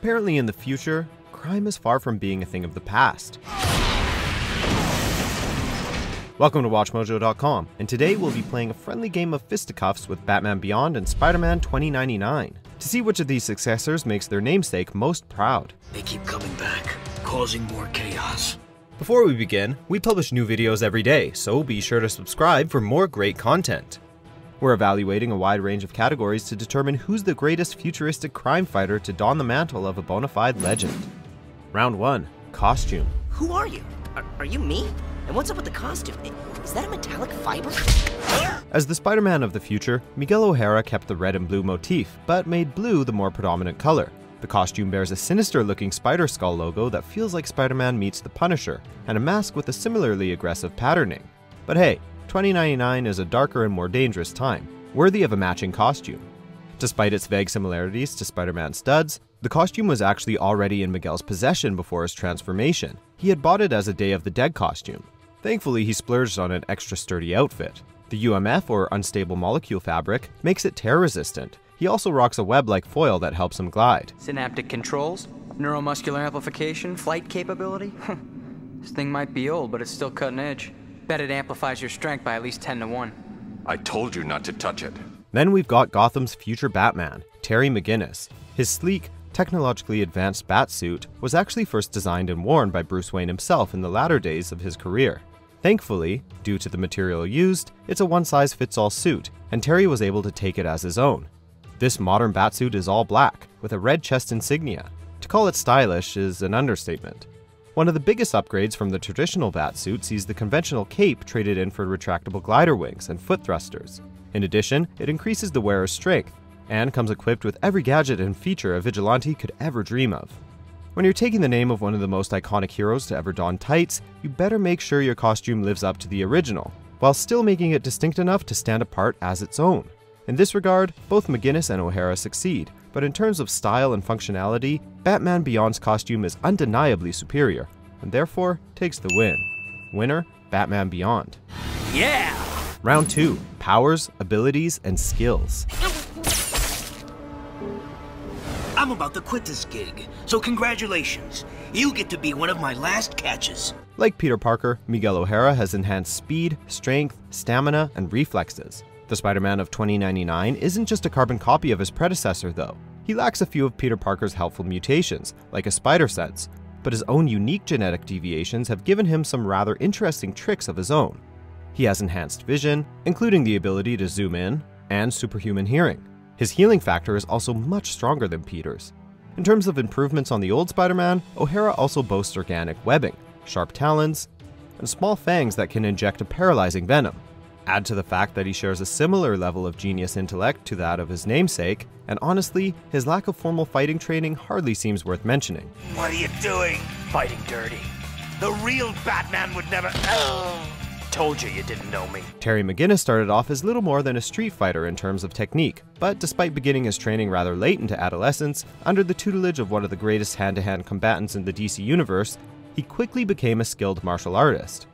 Apparently in the future, crime is far from being a thing of the past. Welcome to WatchMojo.com, and today we'll be playing a friendly game of fisticuffs with Batman Beyond and Spider-Man 2099, to see which of these successors makes their namesake most proud. They keep coming back, causing more chaos. Before we begin, we publish new videos every day, so be sure to subscribe for more great content. We're evaluating a wide range of categories to determine who's the greatest futuristic crime fighter to don the mantle of a bona fide legend. Round 1. Costume. Who are you? Are you me? And what's up with the costume? Is that a metallic fiber? As the Spider-Man of the future, Miguel O'Hara kept the red and blue motif, but made blue the more predominant color. The costume bears a sinister-looking spider skull logo that feels like Spider-Man meets the Punisher, and a mask with a similarly aggressive patterning. But hey, 2099 is a darker and more dangerous time, worthy of a matching costume. Despite its vague similarities to Spider-Man studs, the costume was actually already in Miguel's possession before his transformation. He had bought it as a Day of the Dead costume. Thankfully, he splurged on an extra sturdy outfit. The UMF, or unstable molecule fabric, makes it tear-resistant. He also rocks a web-like foil that helps him glide. Synaptic controls, neuromuscular amplification, flight capability. This thing might be old, but it's still cutting edge. Bet it amplifies your strength by at least 10 to 1. I told you not to touch it. Then we've got Gotham's future Batman, Terry McGinnis. His sleek, technologically advanced batsuit was actually first designed and worn by Bruce Wayne himself in the latter days of his career. Thankfully, due to the material used, it's a one-size-fits-all suit, and Terry was able to take it as his own. This modern batsuit is all black, with a red chest insignia. To call it stylish is an understatement. One of the biggest upgrades from the traditional batsuit sees the conventional cape traded in for retractable glider wings and foot thrusters. In addition, it increases the wearer's strength, and comes equipped with every gadget and feature a vigilante could ever dream of. When you're taking the name of one of the most iconic heroes to ever don tights, you better make sure your costume lives up to the original, while still making it distinct enough to stand apart as its own. In this regard, both McGinnis and O'Hara succeed, but in terms of style and functionality, Batman Beyond's costume is undeniably superior, and therefore takes the win. Winner, Batman Beyond. Yeah! Round 2. Powers, abilities, and skills. I'm about to quit this gig, so congratulations. You get to be one of my last catches. Like Peter Parker, Miguel O'Hara has enhanced speed, strength, stamina, and reflexes. The Spider-Man of 2099 isn't just a carbon copy of his predecessor, though. He lacks a few of Peter Parker's helpful mutations, like a spider sense, but his own unique genetic deviations have given him some rather interesting tricks of his own. He has enhanced vision, including the ability to zoom in, and superhuman hearing. His healing factor is also much stronger than Peter's. In terms of improvements on the old Spider-Man, O'Hara also boasts organic webbing, sharp talons, and small fangs that can inject a paralyzing venom. Add to the fact that he shares a similar level of genius intellect to that of his namesake, and honestly, his lack of formal fighting training hardly seems worth mentioning. What are you doing? Fighting dirty. The real Batman would never... Told you didn't know me. Terry McGinnis started off as little more than a street fighter in terms of technique, but despite beginning his training rather late into adolescence, under the tutelage of one of the greatest hand-to-hand combatants in the DC universe, he quickly became a skilled martial artist.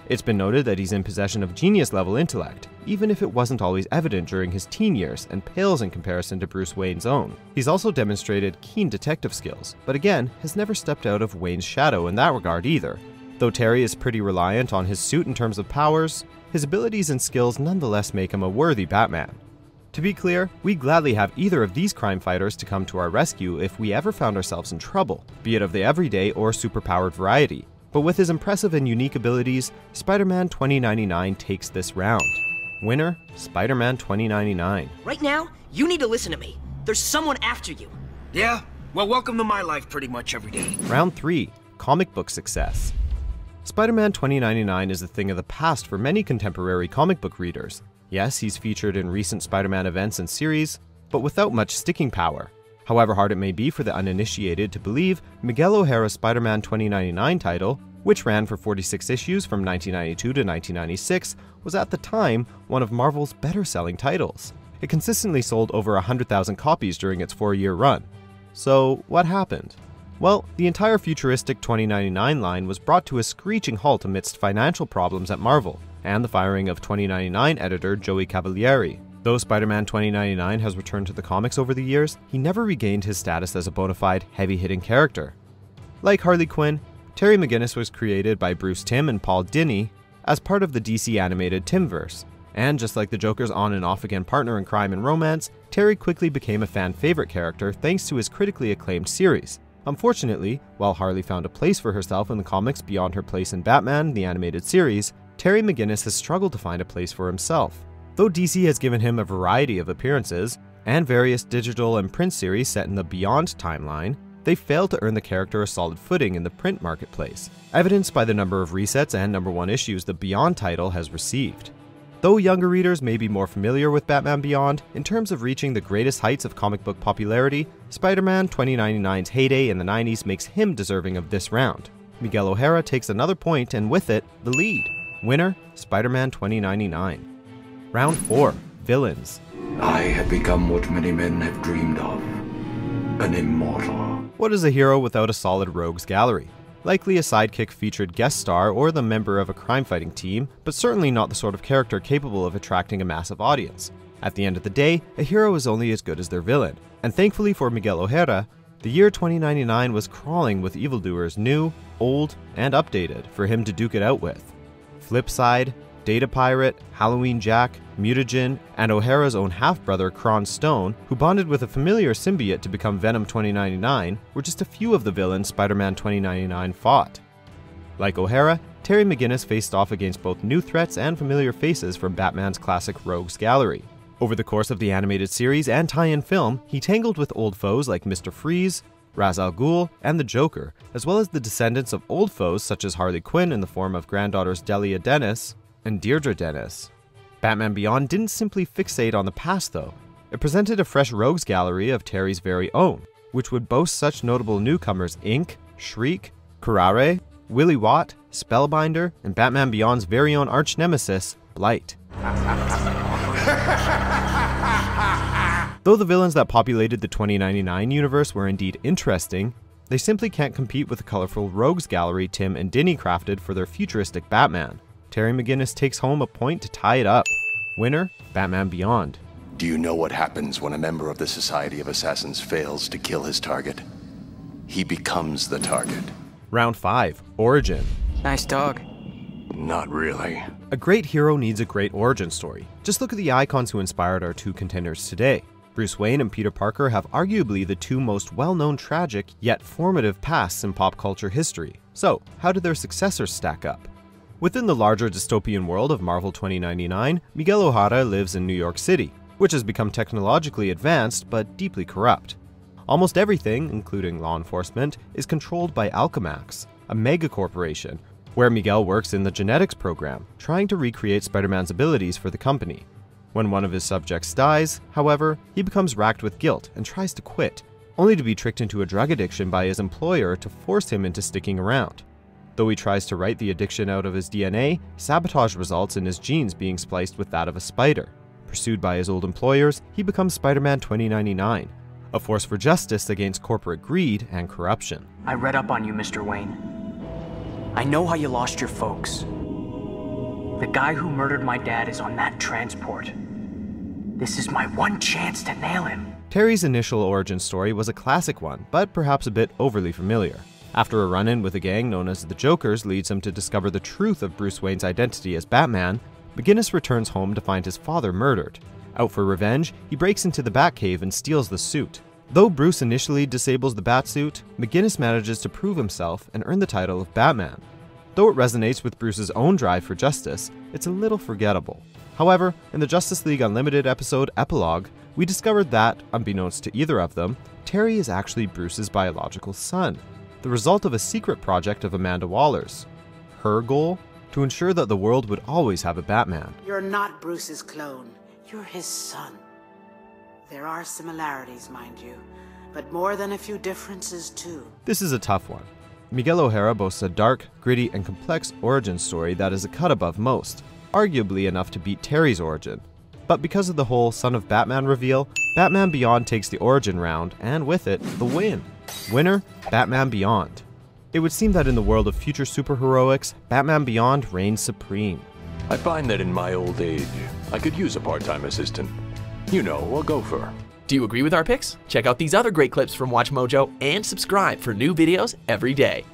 It's been noted that he's in possession of genius-level intellect, even if it wasn't always evident during his teen years and pales in comparison to Bruce Wayne's own. He's also demonstrated keen detective skills, but again, has never stepped out of Wayne's shadow in that regard either. Though Terry is pretty reliant on his suit in terms of powers, his abilities and skills nonetheless make him a worthy Batman. To be clear, we'd gladly have either of these crime fighters to come to our rescue if we ever found ourselves in trouble, be it of the everyday or superpowered variety. But with his impressive and unique abilities, Spider-Man 2099 takes this round. Winner, Spider-Man 2099. Right now, you need to listen to me. There's someone after you. Yeah? Well, welcome to my life pretty much every day. Round 3. Comic book success. Spider-Man 2099 is a thing of the past for many contemporary comic book readers. Yes, he's featured in recent Spider-Man events and series, but without much sticking power. However hard it may be for the uninitiated to believe, Miguel O'Hara's Spider-Man 2099 title, which ran for 46 issues from 1992 to 1996, was at the time one of Marvel's better-selling titles. It consistently sold over 100,000 copies during its 4-year run. So, what happened? Well, the entire futuristic 2099 line was brought to a screeching halt amidst financial problems at Marvel, and the firing of 2099 editor Joey Cavalieri. Though Spider-Man 2099 has returned to the comics over the years, he never regained his status as a bona fide, heavy-hitting character. Like Harley Quinn, Terry McGinnis was created by Bruce Timm and Paul Dini as part of the DC animated Timmverse. And just like the Joker's on and off again partner in crime and romance, Terry quickly became a fan favorite character thanks to his critically acclaimed series. Unfortunately, while Harley found a place for herself in the comics beyond her place in Batman, the animated series, Terry McGinnis has struggled to find a place for himself. Though DC has given him a variety of appearances, and various digital and print series set in the Beyond timeline, they failed to earn the character a solid footing in the print marketplace, evidenced by the number of resets and #1 issues the Beyond title has received. Though younger readers may be more familiar with Batman Beyond, in terms of reaching the greatest heights of comic book popularity, Spider-Man 2099's heyday in the 90s makes him deserving of this round. Miguel O'Hara takes another point and with it, the lead. Winner, Spider-Man 2099. Round 4, Villains. I have become what many men have dreamed of, an immortal. What is a hero without a solid rogues gallery? Likely a sidekick featured guest star or the member of a crime-fighting team, but certainly not the sort of character capable of attracting a massive audience. At the end of the day, a hero is only as good as their villain, and thankfully for Miguel O'Hara, the year 2099 was crawling with evildoers new, old, and updated for him to duke it out with. Flipside, Data Pirate, Halloween Jack, Mutagen, and O'Hara's own half-brother Kron Stone, who bonded with a familiar symbiote to become Venom 2099, were just a few of the villains Spider-Man 2099 fought. Like O'Hara, Terry McGinnis faced off against both new threats and familiar faces from Batman's classic rogues gallery. Over the course of the animated series and tie-in film, he tangled with old foes like Mr. Freeze, Ra's al Ghul, and the Joker, as well as the descendants of old foes such as Harley Quinn in the form of granddaughters Delia Dennis and Deirdre Dennis. Batman Beyond didn't simply fixate on the past though. It presented a fresh rogues gallery of Terry's very own, which would boast such notable newcomers Ink, Shriek, Curare, Willy Watt, Spellbinder, and Batman Beyond's very own arch-nemesis, Blight. Though the villains that populated the 2099 universe were indeed interesting, they simply can't compete with the colorful rogues gallery Tim and Dini crafted for their futuristic Batman. Terry McGinnis takes home a point to tie it up. Winner, Batman Beyond. Do you know what happens when a member of the Society of Assassins fails to kill his target? He becomes the target. Round 5, Origin. Nice dog. Not really. A great hero needs a great origin story. Just look at the icons who inspired our two contenders today. Bruce Wayne and Peter Parker have arguably the two most well-known tragic yet formative pasts in pop culture history. So, how do their successors stack up? Within the larger dystopian world of Marvel 2099, Miguel O'Hara lives in New York City, which has become technologically advanced but deeply corrupt. Almost everything, including law enforcement, is controlled by Alchemax, a mega corporation, where Miguel works in the genetics program, trying to recreate Spider-Man's abilities for the company. When one of his subjects dies, however, he becomes racked with guilt and tries to quit, only to be tricked into a drug addiction by his employer to force him into sticking around. Though he tries to write the addiction out of his DNA, sabotage results in his genes being spliced with that of a spider. Pursued by his old employers, he becomes Spider-Man 2099, a force for justice against corporate greed and corruption. I read up on you, Mr. Wayne. I know how you lost your folks. The guy who murdered my dad is on that transport. This is my one chance to nail him. Terry's initial origin story was a classic one, but perhaps a bit overly familiar. After a run-in with a gang known as the Jokers leads him to discover the truth of Bruce Wayne's identity as Batman, McGinnis returns home to find his father murdered. Out for revenge, he breaks into the Batcave and steals the suit. Though Bruce initially disables the Batsuit, McGinnis manages to prove himself and earn the title of Batman. Though it resonates with Bruce's own drive for justice, it's a little forgettable. However, in the Justice League Unlimited episode Epilogue, we discovered that, unbeknownst to either of them, Terry is actually Bruce's biological son, the result of a secret project of Amanda Waller's. Her goal? To ensure that the world would always have a Batman. You're not Bruce's clone. You're his son. There are similarities, mind you, but more than a few differences too. This is a tough one. Miguel O'Hara boasts a dark, gritty, and complex origin story that is a cut above most, arguably enough to beat Terry's origin. But because of the whole Son of Batman reveal, Batman Beyond takes the origin round, and with it, the win. Winner, Batman Beyond. It would seem that in the world of future superheroics, Batman Beyond reigns supreme. I find that in my old age, I could use a part-time assistant. You know, a gopher. Do you agree with our picks? Check out these other great clips from WatchMojo and subscribe for new videos every day.